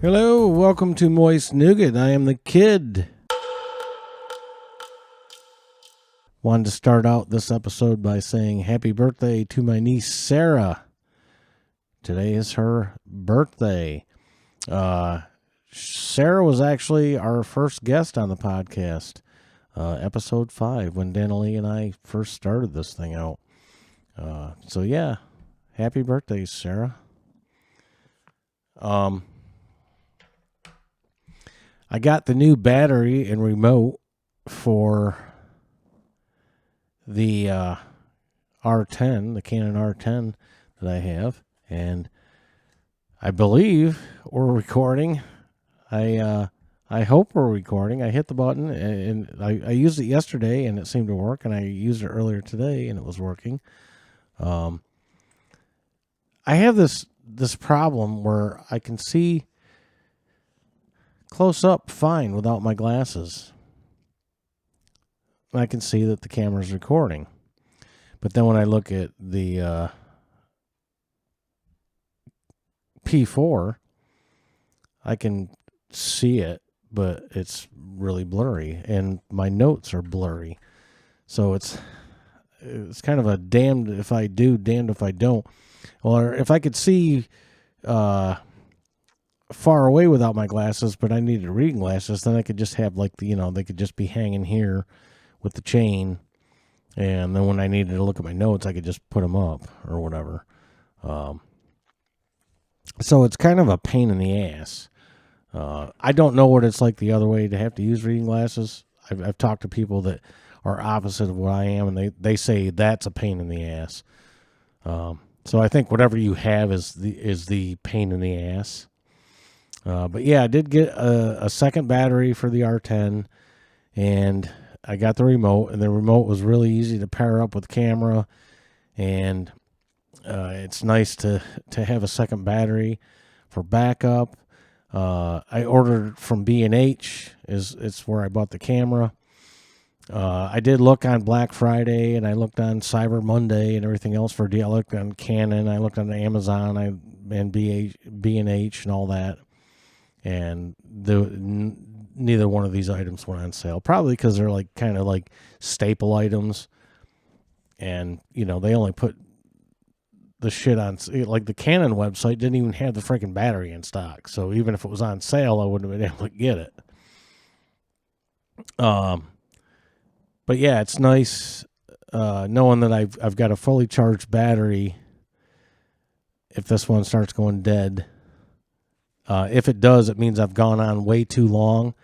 Hello, welcome to Moist Nougat. I am the kid. Wanted to start out this episode by saying happy birthday to my niece Sarah. Today is her birthday. Sarah was actually our first guest on the podcast, episode 5, when Danilee and I first started this thing out. So yeah, happy birthday, Sarah. I got the new battery and remote for the R10, the Canon R10 that I have, and I believe we're recording. I hope we're recording. I hit the button, and I used it yesterday, and it seemed to work, and I used it earlier today, and it was working. I have this problem where I can see close up fine without my glasses. I can see that the camera's recording. But then when I look at the P4, I can see it, but it's really blurry, and my notes are blurry. So it's kind of a damned if I do, damned if I don't. Or if I could see far away without my glasses, but I needed reading glasses, then I could just have they could just be hanging here with the chain, and then when I needed to look at my notes, I could just put them up or whatever. So it's kind of a pain in the ass. I don't know what it's like the other way to have to use reading glasses. I've talked to people that are opposite of what I am, and they say that's a pain in the ass. So I think whatever you have is the pain in the ass. But yeah, I did get a second battery for the R10, and I got the remote, and the remote was really easy to pair up with the camera, and it's nice to have a second battery for backup. I ordered from B&H, it's where I bought the camera. I did look on Black Friday, and I looked on Cyber Monday and everything else for deal. I looked on Canon, I looked on Amazon, and B&H and all that. And neither one of these items went on sale. Probably because they're kind of like staple items. And, they only put the shit on, like the Canon website didn't even have the freaking battery in stock. So even if it was on sale, I wouldn't have been able to get it. But yeah, it's nice knowing that I've got a fully charged battery if this one starts going dead. If it does, it means I've gone on way too long,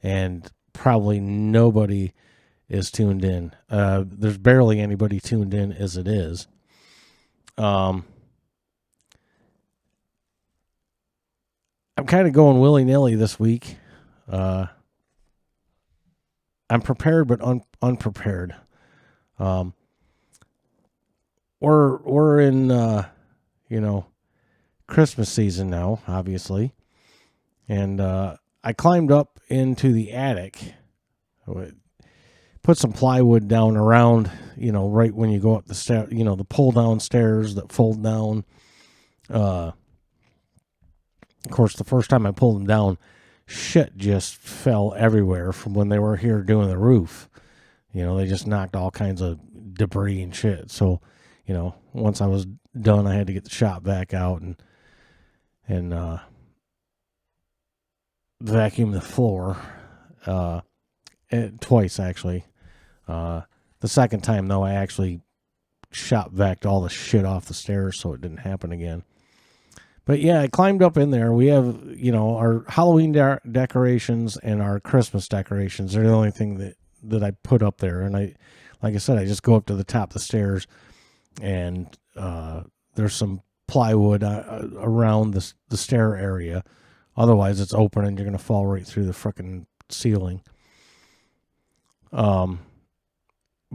and probably nobody is tuned in. There's barely anybody tuned in as it is. I'm kind of going willy-nilly this week. I'm prepared but unprepared. We're in Christmas season now, obviously, and I climbed up into the attic, put some plywood down around, right when you go up the stair, the pull down stairs that fold down. Of course, the first time I pulled them down, shit just fell everywhere from when they were here doing the roof. They just knocked all kinds of debris and shit. So, once I was done, I had to get the shop vac out and vacuum the floor twice, actually. The second time, though, I actually shop vac'd all the shit off the stairs so it didn't happen again. But yeah, I climbed up in there. We have, our Halloween decorations and our Christmas decorations. They're the only thing that I put up there. And like I said, I just go up to the top of the stairs, and there's some plywood around the stair area. Otherwise, it's open and you're going to fall right through the frickin' ceiling. But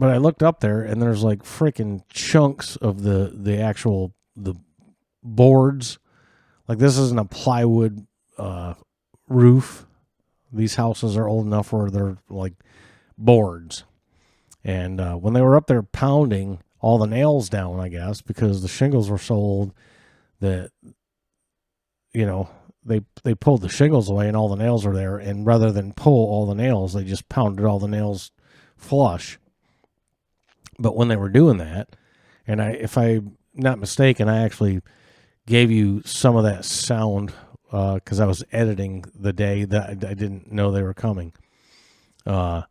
I looked up there, and there's like frickin' chunks of the actual boards. Like, this isn't a plywood roof. These houses are old enough where they're like boards. And when they were up there pounding all the nails down, I guess, because the shingles were so old that, they pulled the shingles away and all the nails are there. And rather than pull all the nails, they just pounded all the nails flush. But when they were doing that, and if I'm not mistaken, I actually gave you some of that sound because I was editing the day that I didn't know they were coming. But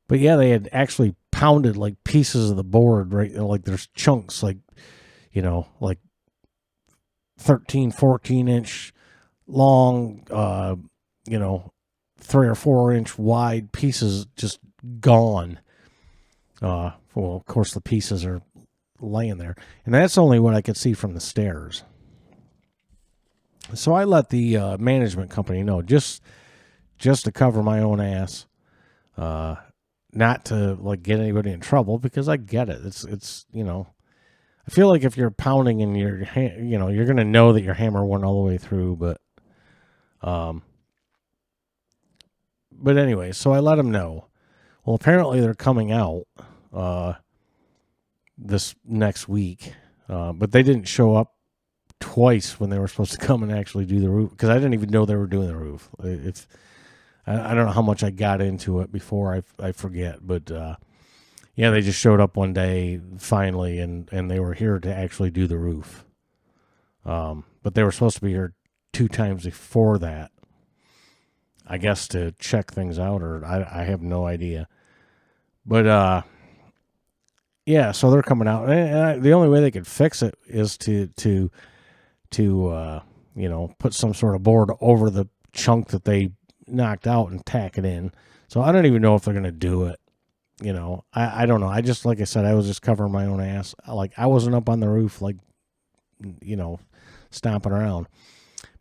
yeah, they had actually pounded like pieces of the board, right? Like there's chunks, like, like 13, 14 inch long, 3 or 4 inch wide pieces just gone. Well, of course, the pieces are laying there. And that's only what I could see from the stairs. So I let the management company know, just to cover my own ass, not to like get anybody in trouble, because I get it. It's I feel like if you're pounding and you're going to know that your hammer went all the way through, but anyway, so I let them know. Well, apparently they're coming out this next week, but they didn't show up twice when they were supposed to come and actually do the roof, because I didn't even know they were doing the roof. I don't know how much I got into it before, I forget, but yeah, they just showed up one day finally, and they were here to actually do the roof. But they were supposed to be here 2 times before that, I guess, to check things out, or I have no idea. But yeah, so they're coming out, and the only way they could fix it is to put some sort of board over the chunk that they knocked out and tack it in. So I don't even know if they're going to do it. I don't know. I just, like I said, I was just covering my own ass. Like, I wasn't up on the roof, like, stomping around.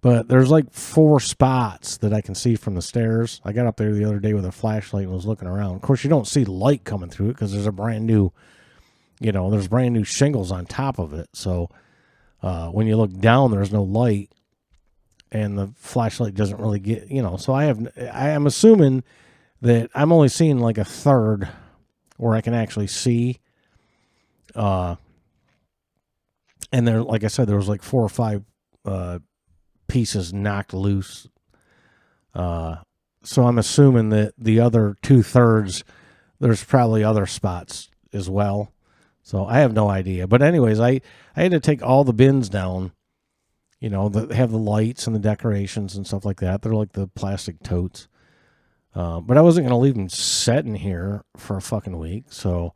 But there's like 4 spots that I can see from the stairs. I got up there the other day with a flashlight and was looking around. Of course, you don't see light coming through it because there's a brand new, there's brand new shingles on top of it. So when you look down, there's no light, and the flashlight doesn't really get, so I am assuming that I'm only seeing like a third where I can actually see. And there, like I said, there was like 4 or 5 pieces knocked loose. So I'm assuming that the other 2/3, there's probably other spots as well. So I have no idea. But anyways, I had to take all the bins down, that have the lights and the decorations and stuff like that. They're like the plastic totes. But I wasn't going to leave them sitting here for a fucking week. So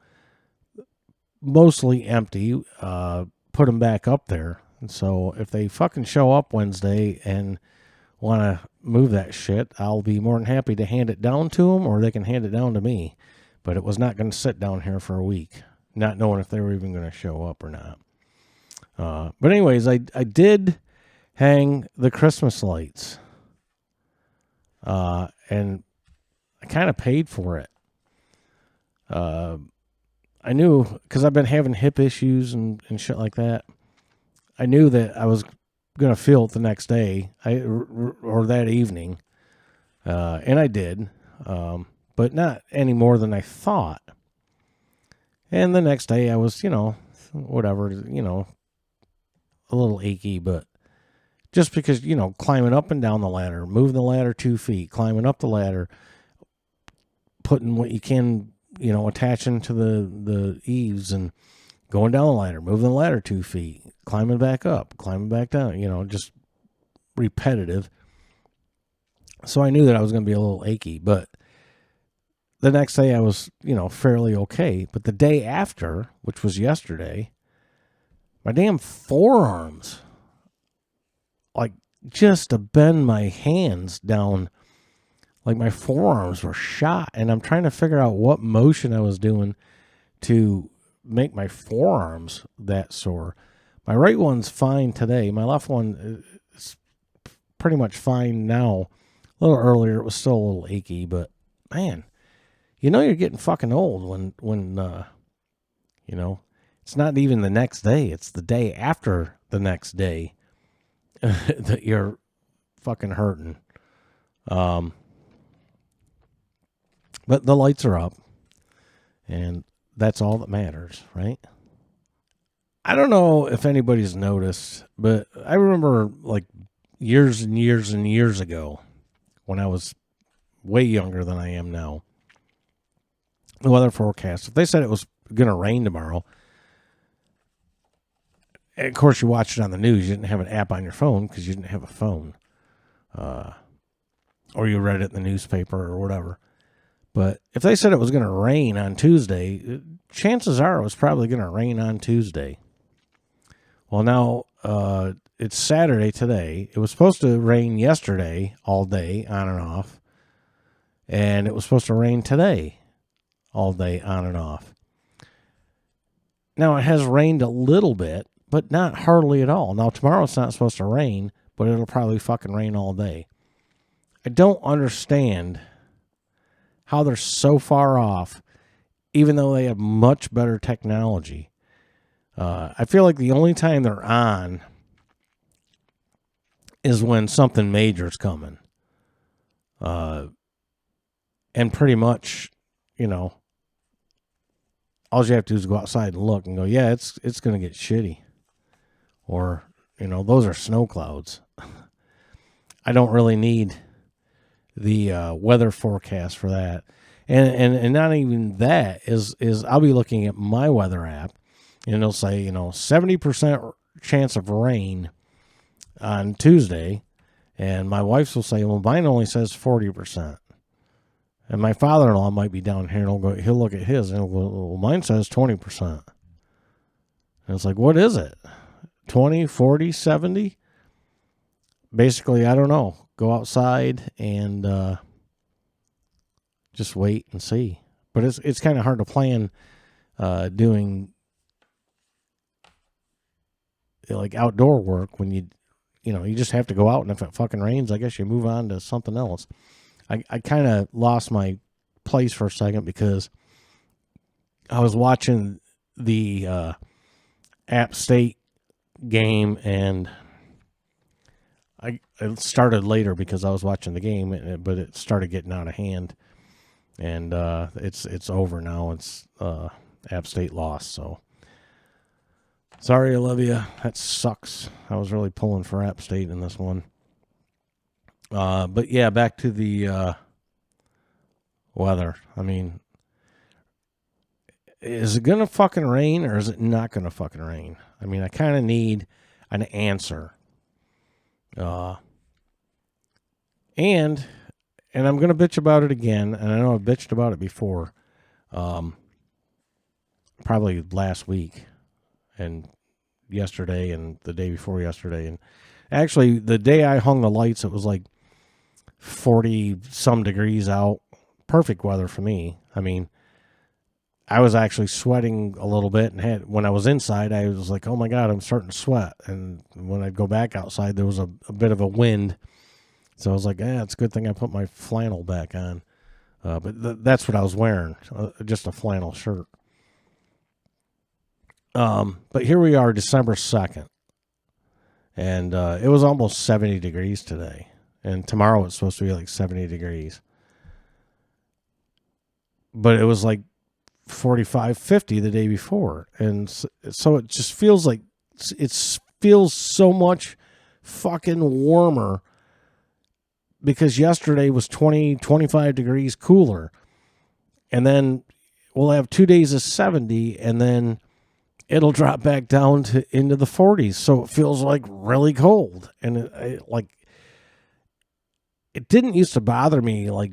mostly empty, put them back up there. And so if they fucking show up Wednesday and want to move that shit, I'll be more than happy to hand it down to them, or they can hand it down to me. But it was not going to sit down here for a week, not knowing if they were even going to show up or not. But anyways, I did hang the Christmas lights. And I kind of paid for it. I knew, because I've been having hip issues and shit like that. I knew that I was going to feel it the next day, or that evening. And I did, but not any more than I thought. And the next day I was, whatever, a little achy, but just because, climbing up and down the ladder, moving the ladder 2 feet, climbing up the ladder, putting what you can, attaching to the eaves, and going down the ladder, moving the ladder 2 feet, climbing back up, climbing back down, just repetitive. So I knew that I was going to be a little achy, but the next day I was, fairly okay. But the day after, which was yesterday, my damn forearms, like, just to bend my hands down, like my forearms were shot, and I'm trying to figure out what motion I was doing to make my forearms that sore. My right one's fine today. My left one is pretty much fine now. A little earlier, it was still a little achy, but man, you're getting fucking old when it's not even the next day. It's the day after the next day that you're fucking hurting. But the lights are up, and that's all that matters, right? I don't know if anybody's noticed, but I remember, like, years and years and years ago, when I was way younger than I am now, the weather forecast, if they said it was going to rain tomorrow, and of course you watched it on the news, you didn't have an app on your phone because you didn't have a phone, or you read it in the newspaper or whatever. But if they said it was going to rain on Tuesday, chances are it was probably going to rain on Tuesday. Well, now it's Saturday today. It was supposed to rain yesterday all day, on and off. And it was supposed to rain today all day, on and off. Now, it has rained a little bit, but not hardly at all. Now, tomorrow it's not supposed to rain, but it'll probably fucking rain all day. I don't understand how they're so far off, even though they have much better technology. I feel like the only time they're on is when something major is coming. And pretty much, all you have to do is go outside and look and go, yeah, it's going to get shitty. Or, those are snow clouds. I don't really need the weather forecast for that. And not even that is I'll be looking at my weather app, and it'll say, 70% chance of rain on Tuesday. And my wife will say, well, mine only says 40%. And my father-in-law might be down here, and he'll look at his, and he'll go, well, mine says 20%. And it's like, what is it? 20, 40, 70? Basically, I don't know. Go outside and just wait and see. But it's kind of hard to plan doing like outdoor work when you just have to go out, and if it fucking rains, I guess you move on to something else. I kind of lost my place for a second because I was watching the App State game, and I started later because I was watching the game, but it started getting out of hand, and it's over now. It's App State lost, so sorry, Olivia. That sucks. I was really pulling for App State in this one. But yeah, back to the weather. I mean, is it going to fucking rain or is it not going to fucking rain? I mean, I kind of need an answer. And I'm going to bitch about it again. And I know I've bitched about it before. Probably last week and yesterday and the day before yesterday. And actually, the day I hung the lights, it was like 40 some degrees out. Perfect weather for me. I mean, I was actually sweating a little bit, and when I was inside, I was like, oh my God, I'm starting to sweat. And when I'd go back outside, there was a bit of a wind. So I was like, it's a good thing I put my flannel back on. But that's what I was wearing, just a flannel shirt. But here we are, December 2nd. And it was almost 70 degrees today. And tomorrow it's supposed to be like 70 degrees. But it was like 45, 50 the day before. And so it just feels like it feels so much fucking warmer because yesterday was 20, 25 degrees cooler. And then we'll have 2 days of 70, and then it'll drop back down into the 40s. So it feels like really cold. And it didn't used to bother me like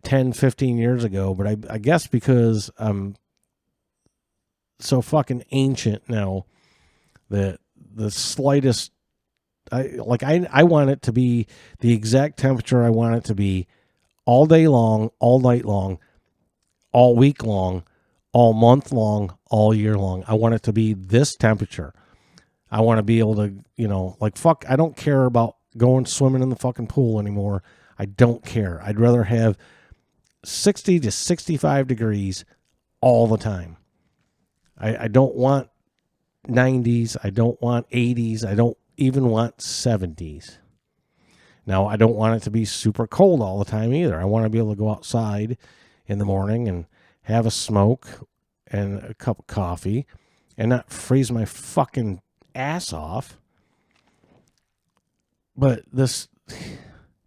10, 15 years ago, but I guess because I'm so fucking ancient now that the slightest, I want it to be the exact temperature I want it to be all day long, all night long, all week long, all month long, all year long. I want it to be this temperature. I want to be able to, fuck, I don't care about going swimming in the fucking pool anymore. I don't care. I'd rather have 60 to 65 degrees all the time. I don't want 90s. I don't want 80s. I don't even want 70s. Now, I don't want it to be super cold all the time either. I want to be able to go outside in the morning and have a smoke and a cup of coffee and not freeze my fucking ass off. But this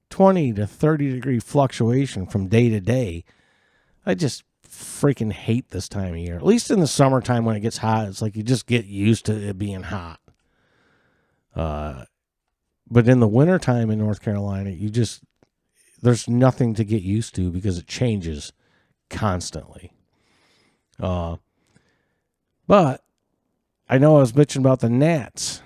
20 to 30 degree fluctuation from day to day, I just freaking hate this time of year. At least in the summertime when it gets hot, it's like you just get used to it being hot. But in the wintertime in North Carolina, there's nothing to get used to because it changes constantly. But I know I was bitching about the gnats.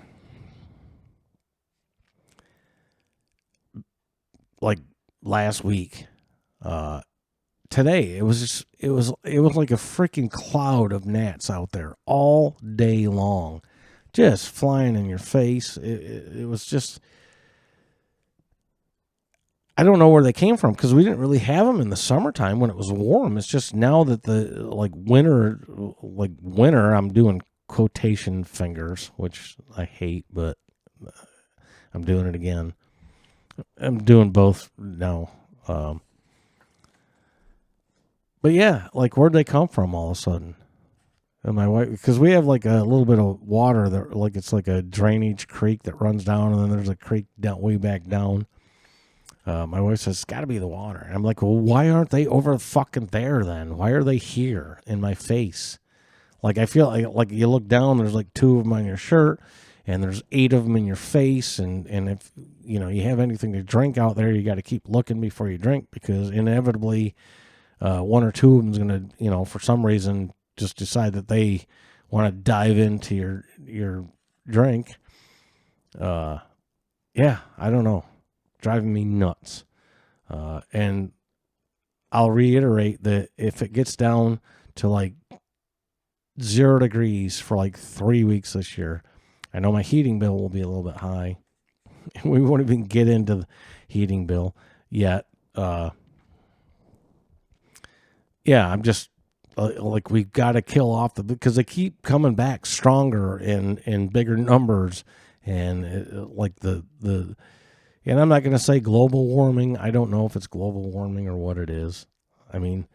Like last week. Today it was like a freaking cloud of gnats out there all day long, just flying in your face. It was just, I don't know where they came from because we didn't really have them in the summertime when it was warm. It's just now that the winter, I'm doing quotation fingers, which I hate, but I'm doing it again. I'm doing both now. But yeah, like where'd they come from all of a sudden? And my wife, because we have like a little bit of water that, like, it's like a drainage creek that runs down, and then there's a creek down way back down. My wife says it's got to be the water. And I'm like, well, why aren't they over fucking there then? Why are they here in my face? Like I feel like you look down, there's like 2 of them on your shirt, and there's 8 of them in your face, and if you have anything to drink out there, you got to keep looking before you drink because inevitably. 1 or 2 of them is going to, for some reason, just decide that they want to dive into your drink. Yeah, I don't know. Driving me nuts. And I'll reiterate that if it gets down to like 0 degrees for like 3 weeks this year, I know my heating bill will be a little bit high. We won't even get into the heating bill yet. Yeah, I'm just like we got to kill off because they keep coming back stronger in bigger numbers, and and I'm not going to say global warming. I don't know if it's global warming or what it is. I mean,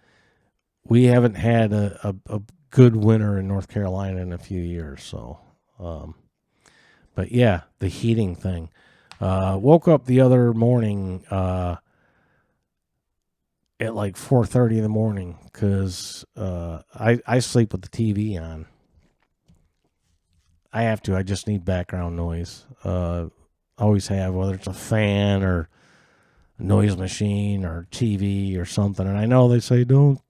we haven't had a good winter in North Carolina in a few years, so. But yeah, the heating thing. Woke up the other morning. At like 4:30 in the morning because I sleep with the TV on. I have to. I just need background noise. Always have, whether it's a fan or a noise machine or TV or something. And I know they say don't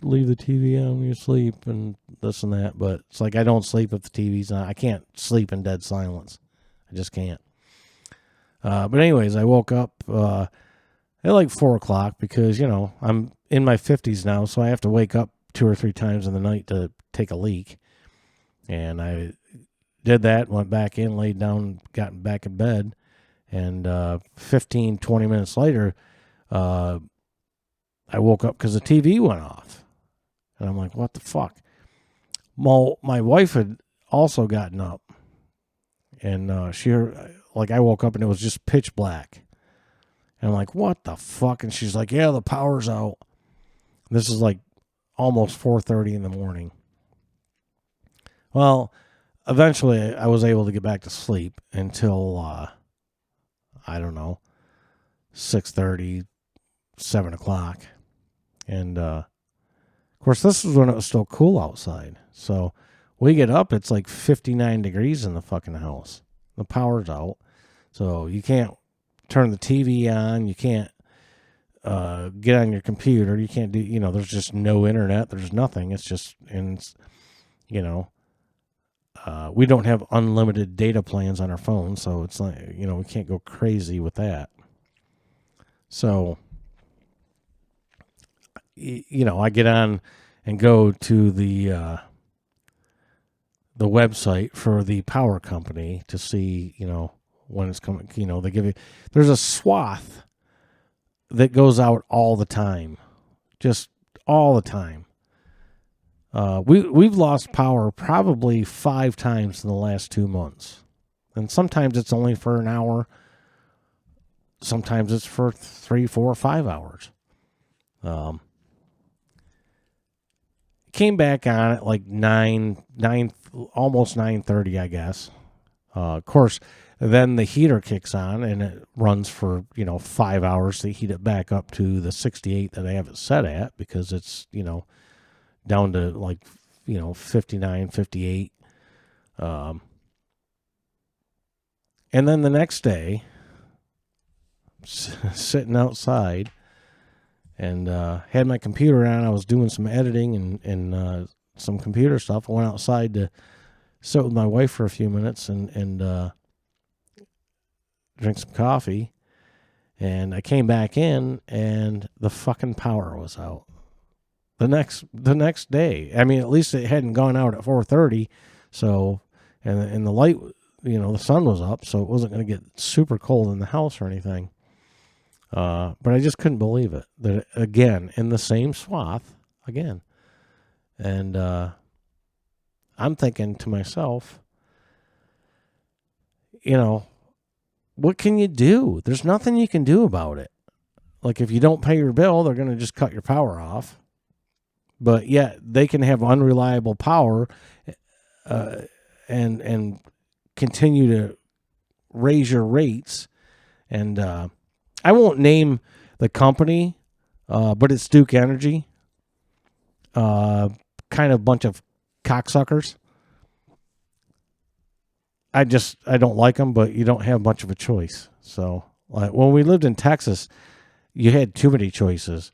leave the TV on when you sleep and this and that, but it's like I don't sleep if the TV's on. I can't sleep in dead silence. I just can't. But anyways, I woke up. At like 4 o'clock because, I'm in my 50s now, so I have to wake up 2 or 3 times in the night to take a leak. And I did that, went back in, laid down, got back in bed. And 15, 20 minutes later, I woke up because the TV went off. And I'm like, what the fuck? Well, my wife had also gotten up. And I woke up and it was just pitch black. And I'm like, what the fuck? And she's like, yeah, the power's out. This is like almost 4:30 in the morning. Well, eventually I was able to get back to sleep until, I don't know, 6:30, 7 o'clock. And, of course, this is when it was still cool outside. So we get up, it's like 59 degrees in the fucking house. The power's out. So you can't turn the TV on. You can't get on your computer. You can't do, there's just no internet. There's nothing. It's just, we don't have unlimited data plans on our phone. So it's like, we can't go crazy with that. So, I get on and go to the website for the power company to see, when it's coming, they give you, there's a swath that goes out all the time, just all the time. We've lost power probably 5 times in the last 2 months, and sometimes it's only for an hour. Sometimes it's for 3, 4, 5 hours. Came back on at like 9, almost 9:30, I guess. Of course, Then the heater kicks on and it runs for, 5 hours to heat it back up to the 68 that I have it set at, because it's, down to like, 59, 58. And then the next day, sitting outside and had my computer on. I was doing some editing and some computer stuff. I went outside to sit with my wife for a few minutes and drink some coffee. And I came back in and the fucking power was out. The next day. I mean, at least it hadn't gone out at 4:30. So, and the light, the sun was up, so it wasn't going to get super cold in the house or anything. But I just couldn't believe it. That again, in the same swath again. And I'm thinking to myself, what can you do? There's nothing you can do about it. Like, if you don't pay your bill, they're going to just cut your power off. But yet they can have unreliable power and continue to raise your rates. And I won't name the company, but it's Duke Energy. Kind of bunch of cocksuckers. I don't like them, but you don't have much of a choice. So, when we lived in Texas, you had too many choices,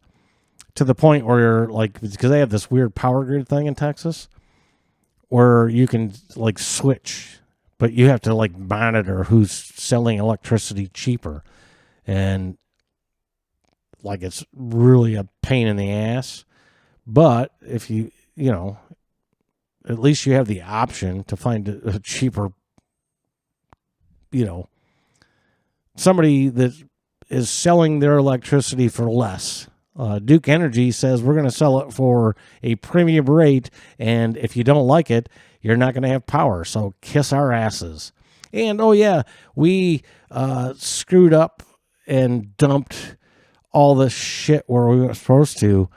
to the point where you're like, because they have this weird power grid thing in Texas where you can like switch, but you have to like monitor who's selling electricity cheaper. And like, it's really a pain in the ass. But if you, at least you have the option to find a cheaper, somebody that is selling their electricity for less. Duke Energy says we're going to sell it for a premium rate, and if you don't like it, you're not going to have power. So kiss our asses. And oh yeah, we screwed up and dumped all this shit where we weren't supposed to.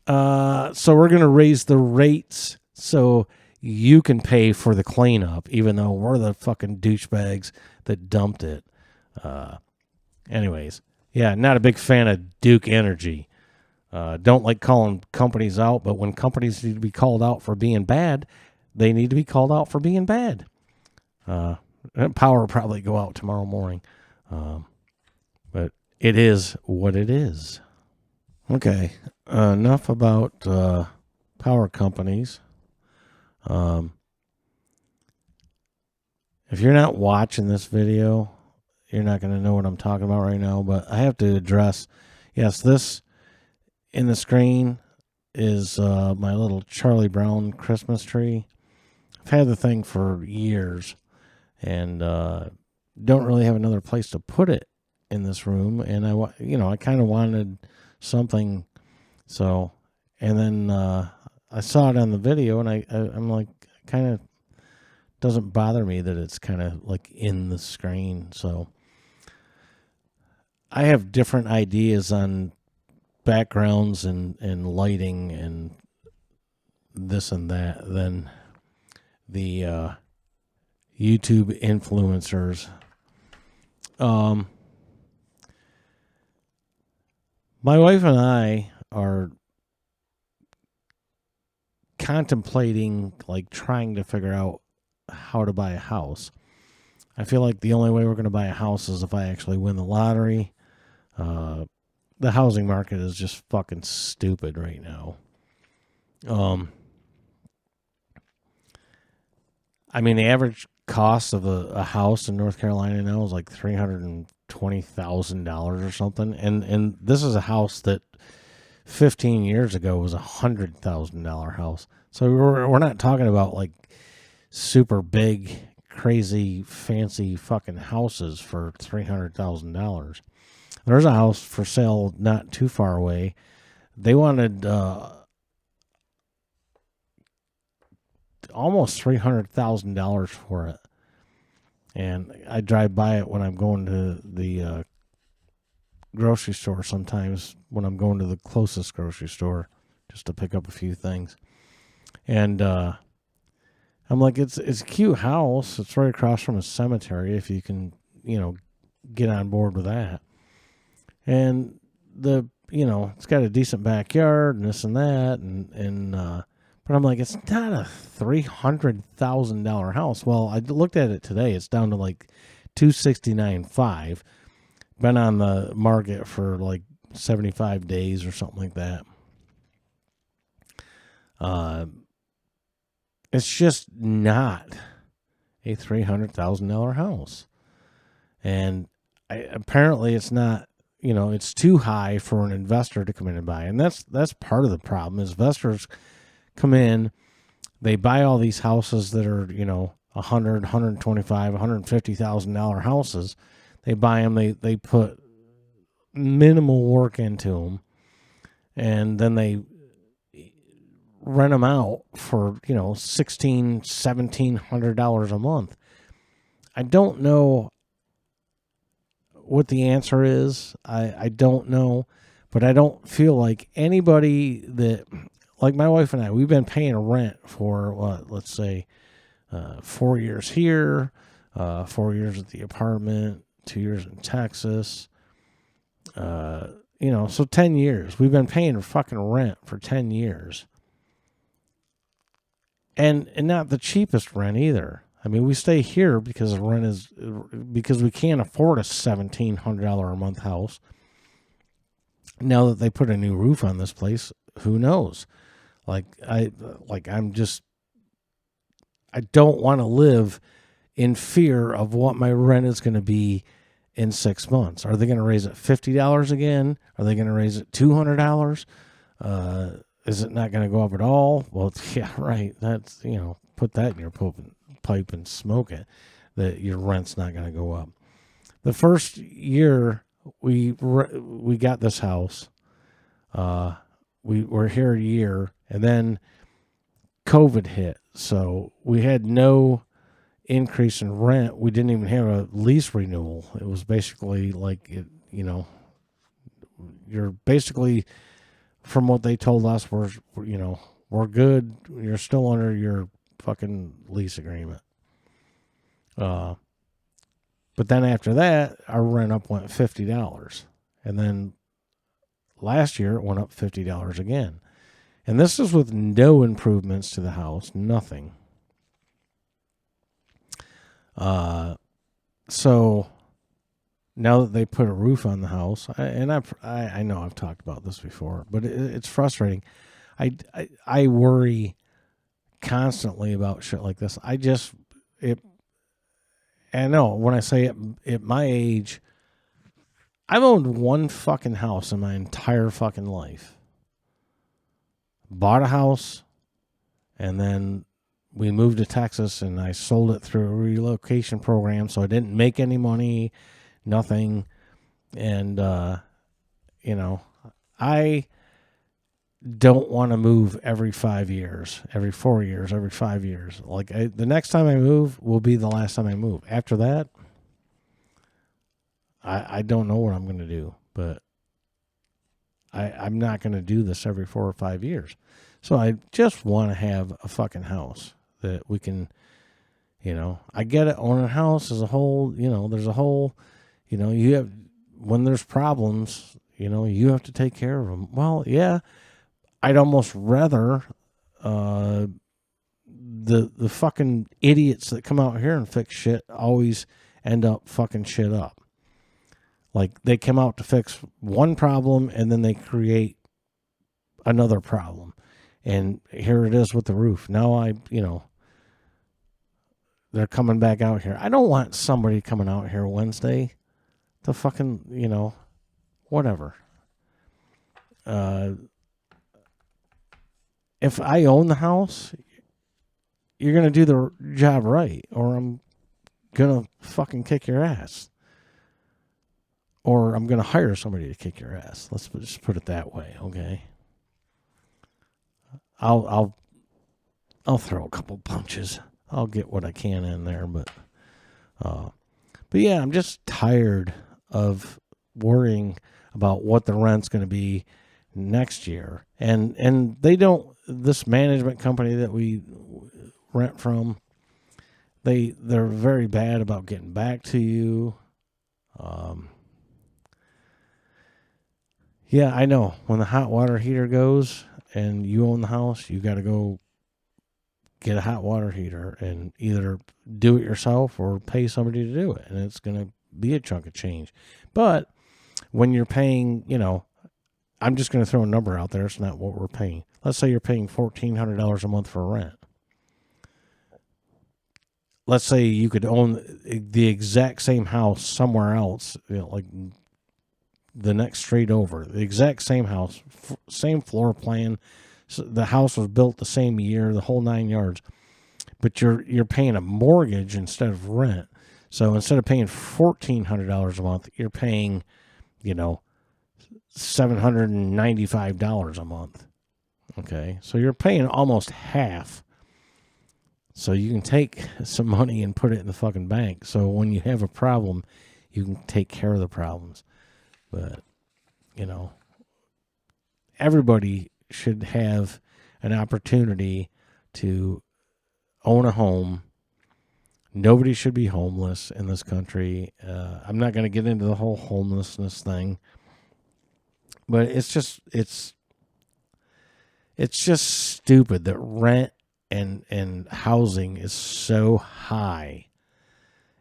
So we're going to raise the rates so you can pay for the cleanup, even though we're the fucking douchebags that dumped it. Anyways, yeah, not a big fan of Duke Energy. Don't like calling companies out, but when companies need to be called out for being bad, they need to be called out for being bad. Power will probably go out tomorrow morning. But it is what it is. Okay, enough about power companies. If you're not watching this video, you're not going to know what I'm talking about right now, but I have to address, yes, this in the screen is my little Charlie Brown Christmas tree. I've had the thing for years and don't really have another place to put it in this room. And I kind of wanted something. So, and then I saw it on the video and I'm like, kind of doesn't bother me that it's kind of like in the screen. So I have different ideas on backgrounds and lighting and this and that than the YouTube influencers. My wife and I are contemplating, like, trying to figure out how to buy a house. I feel like the only way we're going to buy a house is if I actually win the lottery. The housing market is just fucking stupid right now. I mean, the average cost of a house in North Carolina now is like $320,000 or something. And this is a house that 15 years ago was a $100,000 house. So we're not talking about like super big, crazy, fancy fucking houses for $300,000. There's a house for sale not too far away. They wanted almost $300,000 for it. And I drive by it when I'm going to the grocery store sometimes, when I'm going to the closest grocery store, just to pick up a few things. And I'm like, it's a cute house. It's right across from a cemetery. If you can, get on board with that. And it's got a decent backyard and this and that, but I'm like, it's not a $300,000 house. Well, I looked at it today. It's down to like 269.5. Been on the market for like 75 days or something like that. It's just not a $300,000 house. And apparently it's not, it's too high for an investor to come in and buy. And that's part of the problem is investors come in, they buy all these houses that are, $100, $125, $150,000 houses. They buy them, they put minimal work into them, and then they rent them out for, $1,600, $1,700 a month. I don't know what the answer is. I don't know, but I don't feel like anybody that, like my wife and I, we've been paying rent for let's say 4 years here, 4 years at the apartment, 2 years in Texas, so 10 years. We've been paying fucking rent for 10 years. And not the cheapest rent either. I mean, we stay here because the rent is, because we can't afford a $1,700 a month house. Now that they put a new roof on this place, who knows? I don't want to live in fear of what my rent is going to be in 6 months. Are they going to raise it $50 again? Are they going to raise it $200? Is it not going to go up at all? Well, yeah, right. That's, put that in your pipe and smoke it, that your rent's not going to go up. The first year we got this house, we were here a year, and then COVID hit. So we had no increase in rent. We didn't even have a lease renewal. It was basically like, you're basically, from what they told us, we're good. You're still under your fucking lease agreement. But then after that, our rent up went $50. And then last year it went up $50 again. And this is with no improvements to the house, nothing. So now that they put a roof on the house, I know I've talked about this before, but it's frustrating. I worry constantly about shit like this. I know when I say it, at my age, I've owned one fucking house in my entire fucking life. Bought a house, and then we moved to Texas, and I sold it through a relocation program, so I didn't make any money, nothing. And, I don't want to move every 5 years, every 4 years, every 5 years. The next time I move will be the last time I move. After that, I don't know what I'm going to do, but I'm not going to do this every 4 or 5 years. So I just want to have a fucking house that we can, I get it. Owning a house is a whole, there's a whole, you have, when there's problems, you have to take care of them. Well, yeah, I'd almost rather the fucking idiots that come out here and fix shit always end up fucking shit up. Like, they come out to fix one problem, and then they create another problem. And here it is with the roof. Now they're coming back out here. I don't want somebody coming out here Wednesday to fucking, whatever. If I own the house, you're going to do the job right, or I'm going to fucking kick your ass. Or I'm going to hire somebody to kick your ass. Let's just put it that way, okay? I'll throw a couple punches. I'll get what I can in there, but yeah, I'm just tired of worrying about what the rent's going to be next year. And they don't, this management company that we rent from, they're very bad about getting back to you. Yeah, I know. When the hot water heater goes and you own the house, you got to go get a hot water heater and either do it yourself or pay somebody to do it. And it's going to be a chunk of change. But when you're paying, I'm just going to throw a number out there. It's not what we're paying. Let's say you're paying $1,400 a month for rent. Let's say you could own the exact same house somewhere else, like the next street over, the exact same house, same floor plan. So the house was built the same year, the whole 9 yards, but you're paying a mortgage instead of rent. So instead of paying $1,400 a month, you're paying, $795 a month. Okay, so you're paying almost half. So you can take some money and put it in the fucking bank. So when you have a problem, you can take care of the problems. But, everybody should have an opportunity to own a home. Nobody should be homeless in this country. I'm not going to get into the whole homelessness thing, but it's just stupid that rent and housing is so high.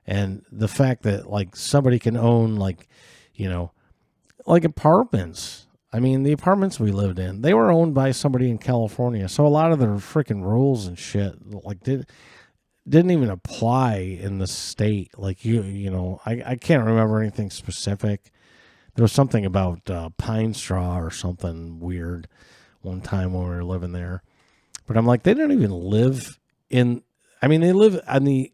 And the fact that like somebody can own like apartments. I mean, the apartments we lived in, they were owned by somebody in California. So a lot of their freaking rules and shit like didn't even apply in the state. Like I can't remember anything specific. There was something about pine straw or something weird one time when we were living there. But I'm like, they don't even live in, they live on the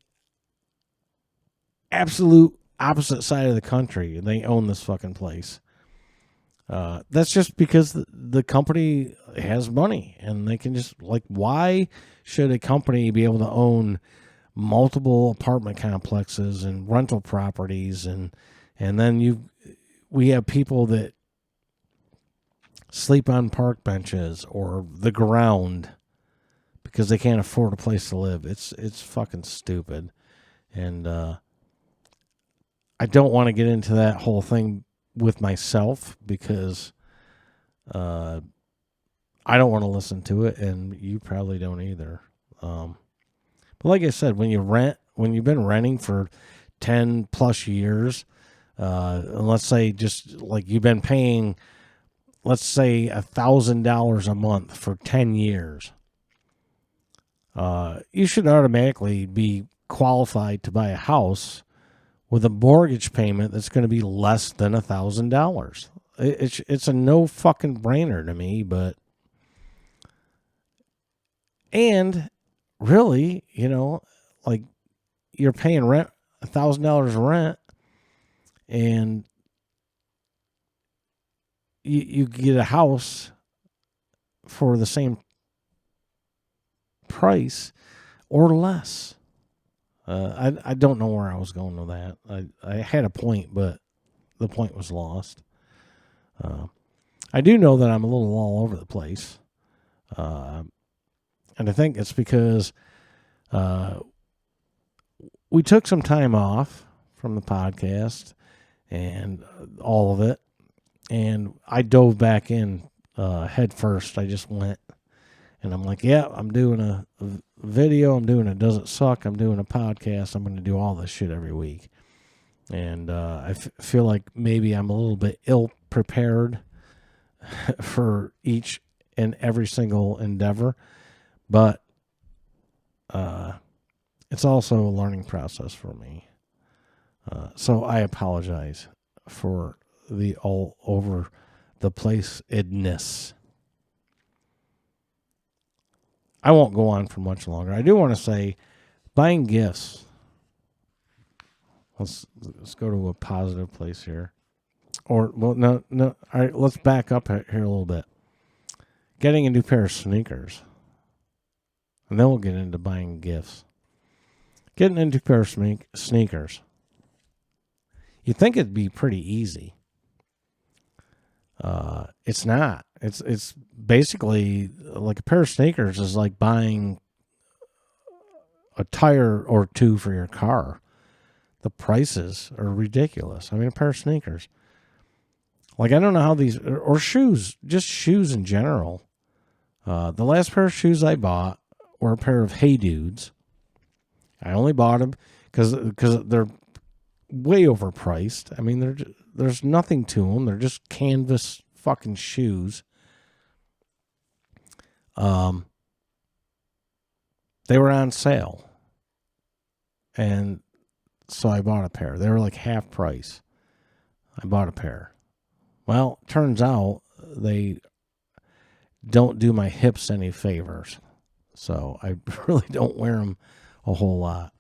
absolute opposite side of the country and they own this fucking place. That's just because the company has money and they can just why should a company be able to own multiple apartment complexes and rental properties and then we have people that sleep on park benches or the ground because they can't afford a place to live. It's fucking stupid. And I don't want to get into that whole thing with myself because I don't want to listen to it, and you probably don't either. But like I said, when you've been renting for 10 plus years, and let's say just like you've been paying, let's say $1,000 a month for 10 years, you should automatically be qualified to buy a house with a mortgage payment that's going to be less than $1,000. It's a no fucking brainer to me, but and really, you're paying rent, $1,000 rent, and you get a house for the same price or less. I don't know where I was going with that. I had a point, but the point was lost. I do know that I'm a little all over the place. And I think it's because we took some time off from the podcast and all of it. And I dove back in head first. I just went. And I'm like, yeah, I'm doing a video. I'm doing a Does It Suck? I'm doing a podcast. I'm going to do all this shit every week. And I feel like maybe I'm a little bit ill-prepared for each and every single endeavor. But it's also a learning process for me. So I apologize for the all over the place-edness. I won't go on for much longer. I do want to say, buying gifts. Let's go to a positive place here. Or, well, no. All right, let's back up here a little bit. Getting a new pair of sneakers. And then we'll get into buying gifts. Getting a new pair of sneakers. You'd think it'd be pretty easy. It's not. It's basically like a pair of sneakers is like buying a tire or two for your car. The prices are ridiculous. I mean, a pair of sneakers. Like, I don't know how these, or shoes, just shoes in general. The last pair of shoes I bought were a pair of Hey Dudes. I only bought them because they're way overpriced. I mean, there's nothing to them. They're just canvas fucking shoes. They were on sale. And so I bought a pair. They were like half price. I bought a pair. Well, turns out they don't do my hips any favors. So I really don't wear them a whole lot.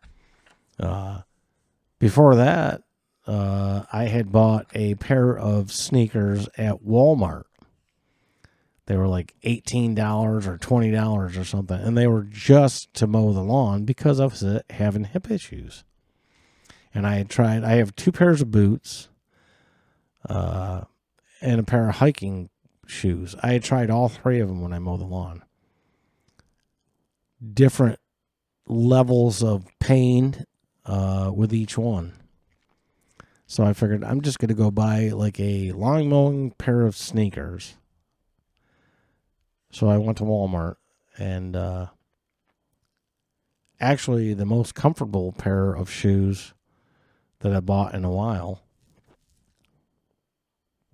Before that, I had bought a pair of sneakers at Walmart. They were like $18 or $20 or something. And they were just to mow the lawn because I was having hip issues. And I have 2 pairs of boots and a pair of hiking shoes. I had tried all 3 of them when I mow the lawn. Different levels of pain with each one. So I figured I'm just going to go buy like a lawn mowing pair of sneakers. So I went to Walmart and actually the most comfortable pair of shoes that I bought in a while.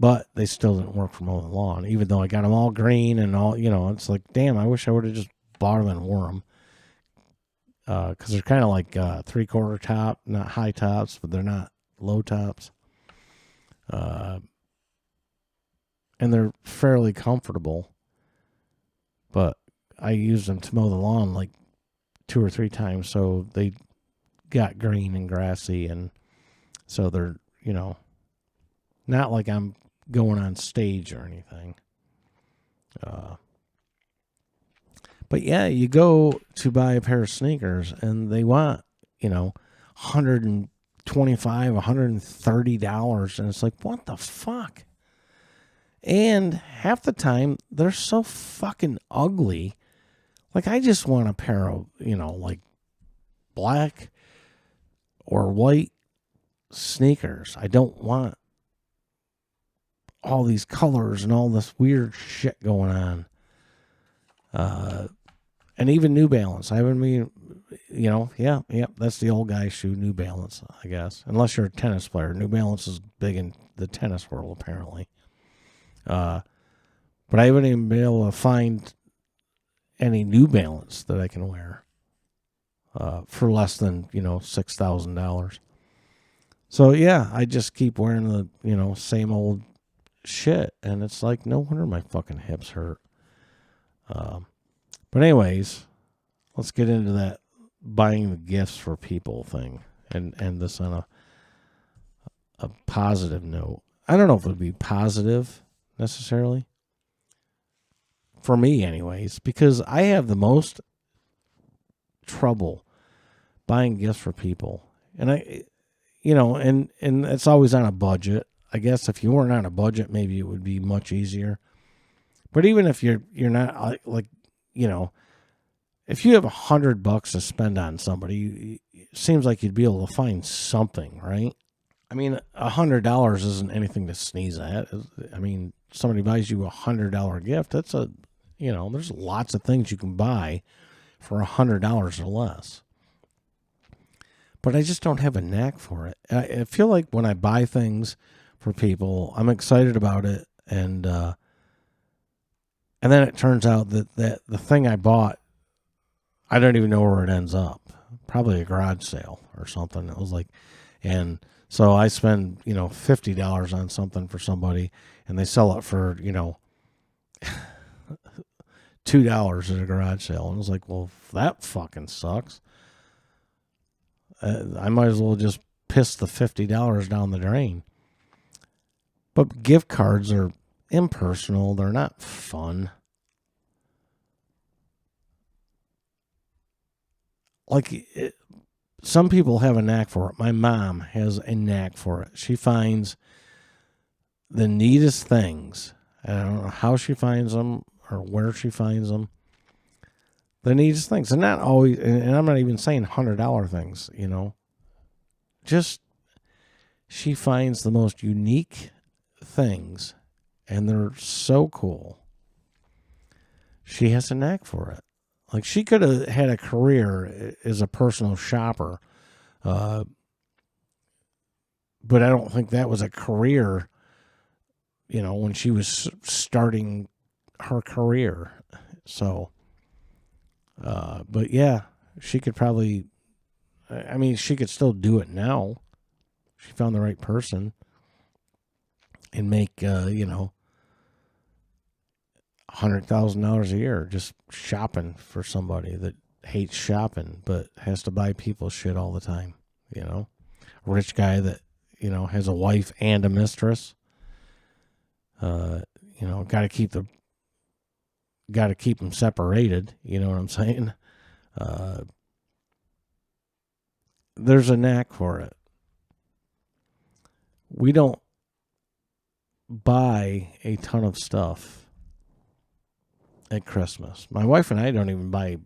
But they still didn't work for mowing the lawn, even though I got them all green and all, it's like, damn, I wish I would have just bought them and wore them. Because they're kind of like 3/4 top, not high tops, but they're not low tops. And they're fairly comfortable. But I used them to mow the lawn like 2 or 3 times, so they got green and grassy, and so they're, not like I'm going on stage or anything. But yeah, you go to buy a pair of sneakers and they want, $125, $130. And it's like, what the fuck? And half the time they're so fucking ugly. Like, I just want a pair of, like black or white sneakers. I don't want all these colors and all this weird shit going on. And even New Balance. I haven't been, that's the old guy shoe, New Balance, I guess. Unless you're a tennis player. New Balance is big in the tennis world, apparently. But I haven't even been able to find any New Balance that I can wear for less than, $6,000. So, yeah, I just keep wearing the, same old shit. And it's like, no wonder my fucking hips hurt. But anyways, let's get into that buying the gifts for people thing and end this on a positive note. I don't know if it would be positive necessarily. For me anyways, because I have the most trouble buying gifts for people. And and it's always on a budget. I guess if you weren't on a budget, maybe it would be much easier. But even if you're not like, if you have $100 to spend on somebody, it seems like you'd be able to find something, right? I mean, $100 isn't anything to sneeze at. I mean, somebody buys you $100 gift. That's there's lots of things you can buy for $100 or less. But I just don't have a knack for it. I feel like when I buy things for people, I'm excited about it, and then it turns out that the thing I bought, I don't even know where it ends up. Probably a garage sale or something. It was like, and so I spend, $50 on something for somebody, and they sell it for, $2 at a garage sale. And I was like, well, that fucking sucks. I might as well just piss the $50 down the drain. But gift cards are impersonal. They're not fun. Like, some people have a knack for it. My mom has a knack for it. She finds the neatest things. I don't know how she finds them or where she finds them. the neatest things. And not always, and I'm not even saying $100 things, Just, she finds the most unique things, and they're so cool. She has a knack for it. Like, she could have had a career as a personal shopper, but I don't think that was a career, when she was starting her career. So, but yeah, she could probably, she could still do it now. She found the right person and make, $100,000 a year just shopping for somebody that hates shopping but has to buy people's shit all the time. A rich guy that has a wife and a mistress. Got to keep them separated. You know what I'm saying? There's a knack for it. We don't buy a ton of stuff at Christmas. My wife and I don't even buy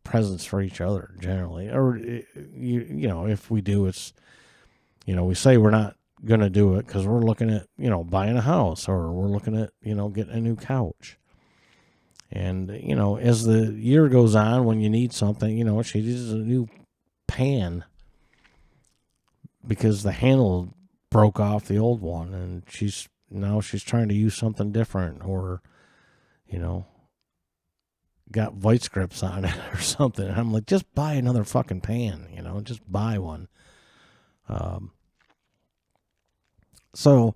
presents for each other generally. Or, if we do, it's, we say we're not going to do it because we're looking at, buying a house, or we're looking at, getting a new couch. And, as the year goes on, when you need something, she uses a new pan because the handle broke off the old one, and she's trying to use something different, or, got vice grips on it or something. And I'm like, just buy another fucking pan, just buy one. So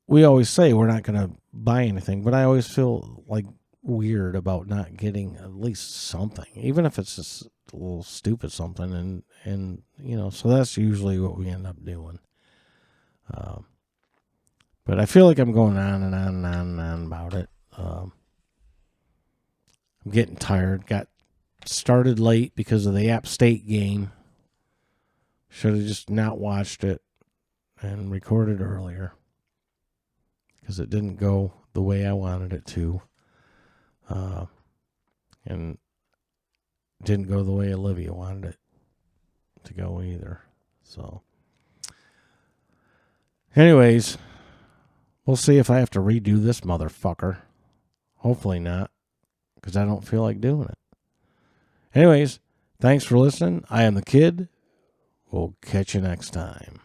we always say we're not going to buy anything, but I always feel like weird about not getting at least something, even if it's just a little stupid something. And so that's usually what we end up doing. But I feel like I'm going on and on and on and on about it. I'm getting tired. Got started late because of the App State game. Should have just not watched it and recorded earlier because it didn't go the way I wanted it to. And didn't go the way Olivia wanted it to go either. So, anyways, we'll see if I have to redo this motherfucker. Hopefully not, because I don't feel like doing it. Anyways, thanks for listening. I am the Kid. We'll catch you next time.